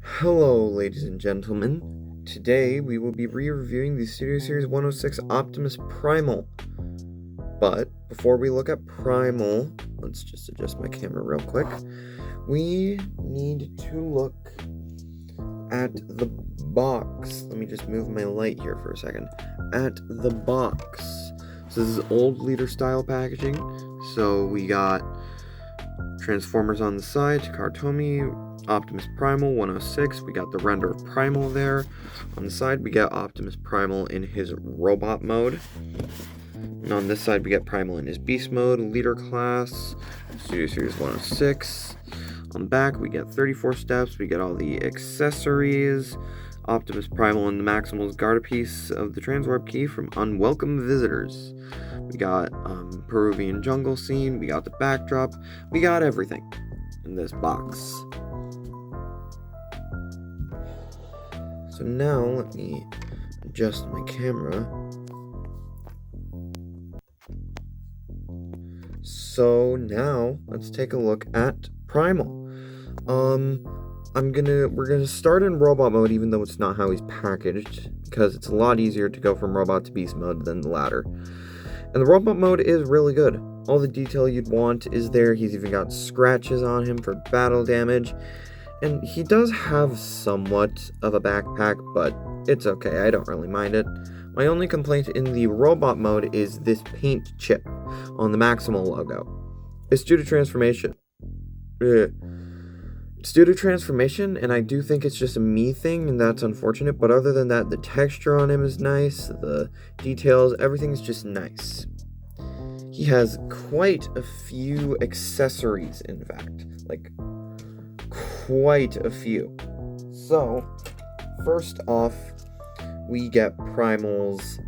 Hello, ladies and gentlemen. Today we will be re-reviewing the Studio Series 106 Optimus Primal. But before we look at Primal, let's just adjust my camera real quick. We need to look at the box. Let me just move my light here for a second. At the box. So this is old leader style packaging. So we got Transformers on the side, Cartomi, Optimus Primal 106. We got the render of Primal there. On the side, we get Optimus Primal in his robot mode. And on this side, we get Primal in his beast mode, leader class, Studio Series 106. On the back, we get 34 steps. We get all the accessories. Optimus Primal and the Maximal's guard a piece of the Transwarp key from unwelcome visitors. We got Peruvian jungle scene. We got the backdrop. We got everything in this box. So now let me adjust my camera. So now let's take a look at Primal. We're gonna start in robot mode, even though it's not how he's packaged, because it's a lot easier to go from robot to beast mode than the latter. And the robot mode is really good. All the detail you'd want is there. He's even got scratches on him for battle damage. And he does have somewhat of a backpack, but it's okay. I don't really mind it. My only complaint in the robot mode is this paint chip on the Maximal logo. It's due to transformation. It's due to transformation, and I do think it's just a me thing, and that's unfortunate. But other than that, the texture on him is nice. The details, everything's just nice. He has quite a few accessories, in fact. Like, quite a few. So, first off, we get Primal's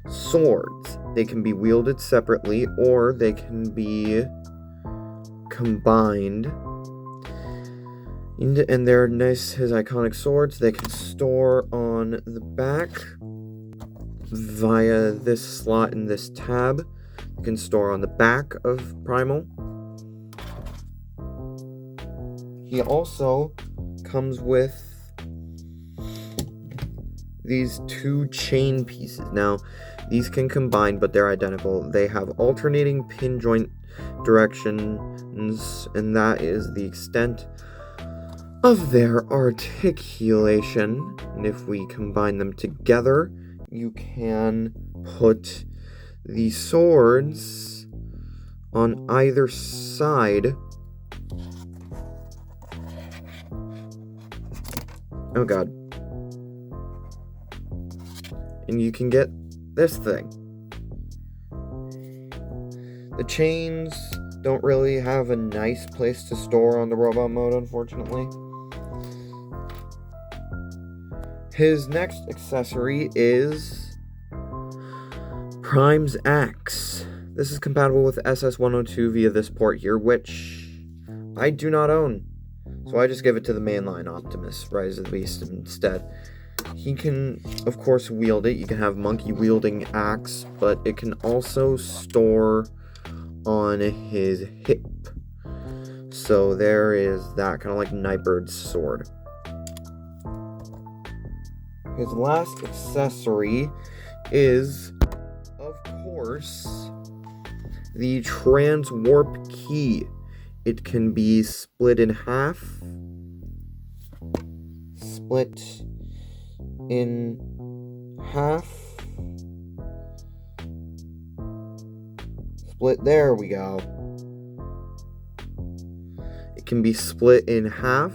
swords. They can be wielded separately, or they can be combined. And they're nice, his iconic swords. They can store on the back via this slot and this tab. You can store on the back of Primal. He also comes with these two chain pieces. Now, these can combine, but they're identical. They have alternating pin joint directions, and that is the extent of their articulation. And if we combine them together, you can put the swords on either side. Oh god. And you can get this thing. The chains don't really have a nice place to store on the robot mode, unfortunately. His next accessory is Prime's Axe. This is compatible with SS102 via this port here, which I do not own. So I just give it to the mainline Optimus, Rise of the Beast, instead. He can, of course, wield it. You can have Monkey wielding axe, but it can also store on his hip. So there is that, kind of like Nightbird's sword. His last accessory is, of course, the Transwarp key. It can be split in half. Split in half. Split, there we go. It can be split in half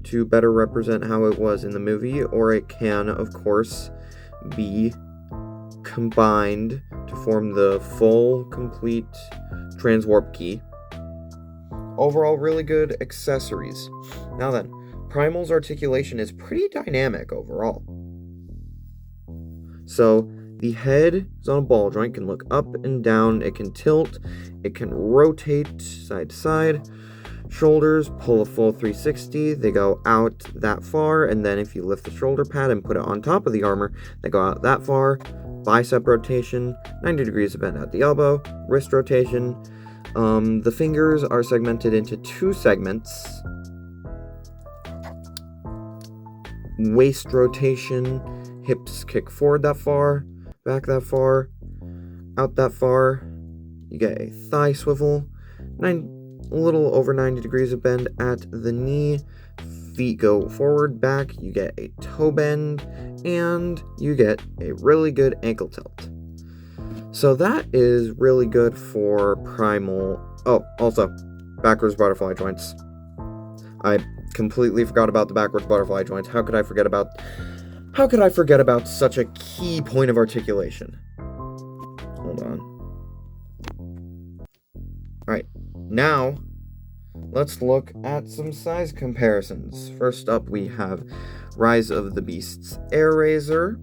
to better represent how it was in the movie, or it can, of course, be combined to form the full, complete Transwarp key. Overall, really good accessories. Now then, Primal's articulation is pretty dynamic overall. So, the head is on a ball joint, can look up and down, it can tilt, it can rotate side to side. Shoulders pull a full 360, they go out that far, and then if you lift the shoulder pad and put it on top of the armor, they go out that far. Bicep rotation, 90 degrees of bend at the elbow. Wrist rotation. The fingers are segmented into two segments. waist rotation, hips kick forward that far, back that far, out that far. You get a thigh swivel, a little over 90 degrees of bend at the knee, feet go forward, back, you get a toe bend, and you get a really good ankle tilt. So that is really good for Primal. Oh, also, backwards butterfly joints. I completely forgot about the backwards butterfly joints. How could I forget about such a key point of articulation? Hold on. Alright, now let's look at some size comparisons. First up, we have Rise of the Beasts Air Razor.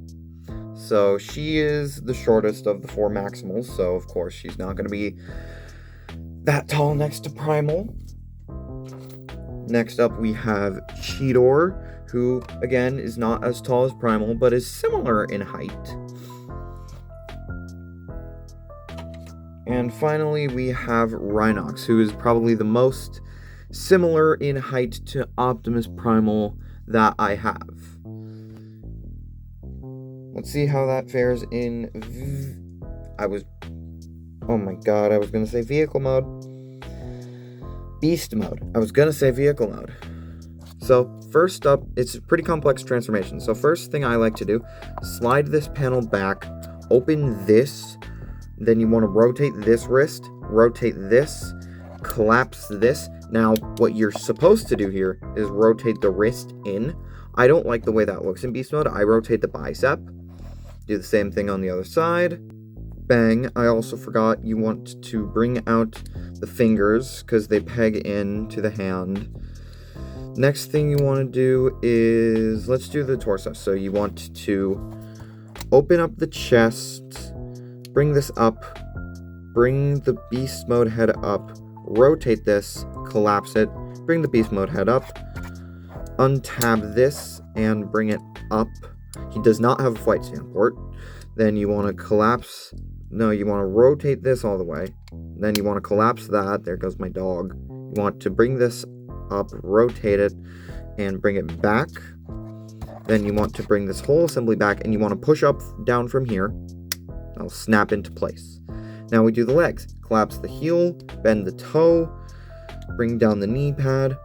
So she is the shortest of the 4 Maximals, so of course she's not going to be that tall next to Primal. Next up, we have Cheetor, who, again, is not as tall as Primal, but is similar in height. And finally, we have Rhinox, who is probably the most similar in height to Optimus Primal that I have. Let's see how that fares in... Oh my god, I was going to say vehicle mode. Beast mode. I was going to say vehicle mode. So, first up, it's a pretty complex transformation. So, first thing I like to do, slide this panel back, open this, then you want to rotate this wrist, rotate this, collapse this. Now, what you're supposed to do here is rotate the wrist in. I don't like the way that looks in beast mode. I rotate the bicep. Do the same thing on the other side. Bang. I also forgot you want to bring out the fingers because they peg into the hand. Next thing you want to do is, let's do the torso. So you want to open up the chest, bring this up, bring the beast mode head up, rotate this, collapse it, bring the beast mode head up, untab this, and bring it up. He does not have a flight stand port. Then you want to you want to rotate this all the way. Then you want to collapse that. There goes my dog. You want to bring this up, rotate it, and bring it back. Then you want to bring this whole assembly back, and you want to push up, down from here. That'll snap into place. Now we do the legs. Collapse the heel, bend the toe, bring down the knee pad,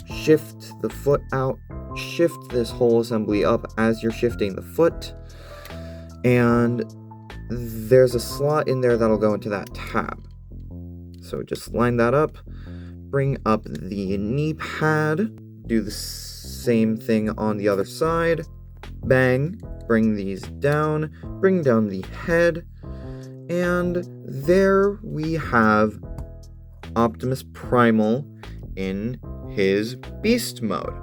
shift the foot out, shift this whole assembly up as you're shifting the foot, and there's a slot in there that'll go into that tab. So just line that up, bring up the knee pad, do the same thing on the other side, bang, bring these down, bring down the head, and there we have Optimus Primal in his beast mode.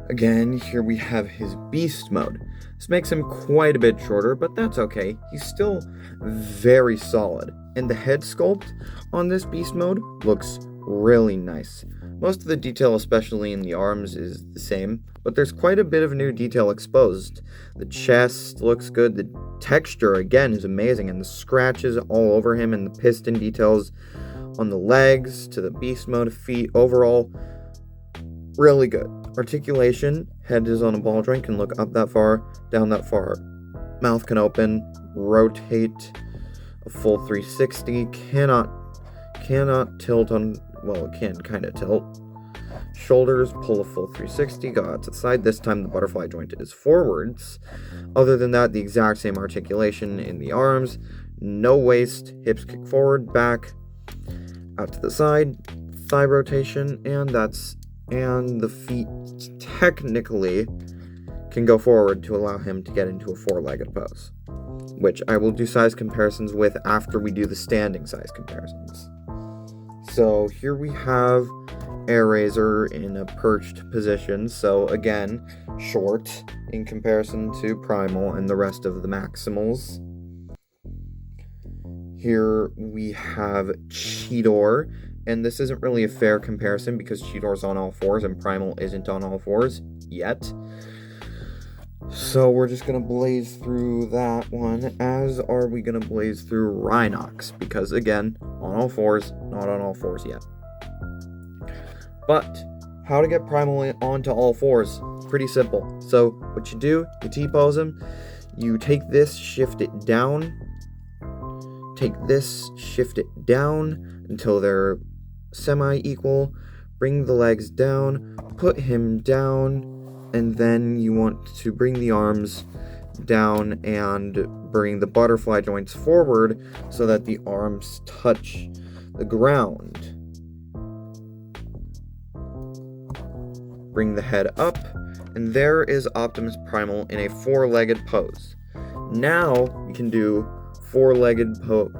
Again, here we have his beast mode. This makes him quite a bit shorter, but that's okay. He's still very solid. And the head sculpt on this beast mode looks really nice. Most of the detail, especially in the arms, is the same, but there's quite a bit of new detail exposed. The chest looks good, the texture, again, is amazing, and the scratches all over him, and the piston details on the legs to the beast mode feet, overall, really good. Articulation, head is on a ball joint, can look up that far, down that far. Mouth can open, rotate a full 360, cannot tilt on, well, it can kind of tilt. Shoulders, pull a full 360, go out to the side. This time the butterfly joint is forwards. Other than that, the exact same articulation in the arms. No waist, hips kick forward, back, out to the side, thigh rotation, and the feet technically can go forward to allow him to get into a 4-legged pose, which I will do size comparisons with after we do the standing size comparisons. So here we have Air Razor in a perched position, so again, short in comparison to Primal and the rest of the Maximals. Here we have Cheetor, and this isn't really a fair comparison because Cheetor's on all fours and Primal isn't on all fours yet. So we're just going to blaze through that one, as are we going to blaze through Rhinox, because again, on all fours, not on all fours yet. But how to get Primal onto all fours? pretty simple. So what you do, you T-pose him, you take this, shift it down, take this, shift it down until they're semi-equal, bring the legs down, put him down, and then you want to bring the arms down and bring the butterfly joints forward so that the arms touch the ground. Bring the head up, and there is Optimus Primal in a four-legged pose. Now we can do four-legged pose.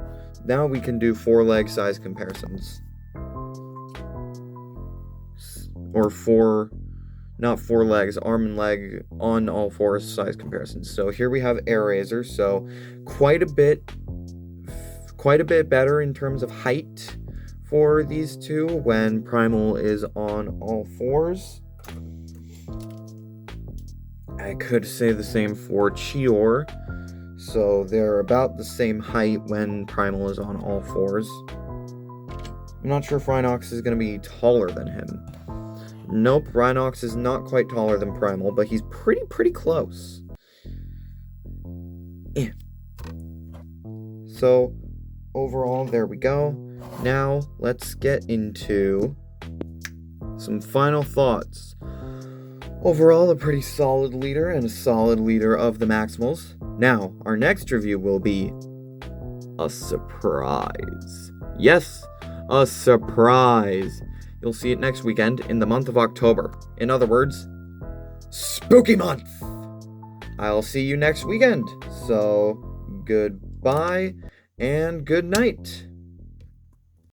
Now we can do four-leg size comparisons. Or not four legs, arm and leg on all fours size comparisons. So here we have Airazor, so quite a bit better in terms of height for these two when Primal is on all fours. I could say the same for Cheetor, so they're about the same height when Primal is on all fours. I'm not sure if Rhinox is going to be taller than him. Nope, Rhinox is not quite taller than Primal, but he's pretty close. Yeah. So, overall, there we go. Now, let's get into some final thoughts. Overall, a pretty solid leader and a solid leader of the Maximals. Now, our next review will be a surprise. Yes, a surprise. You'll see it next weekend in the month of October. In other words, Spooky Month! I'll see you next weekend. So, goodbye and good night.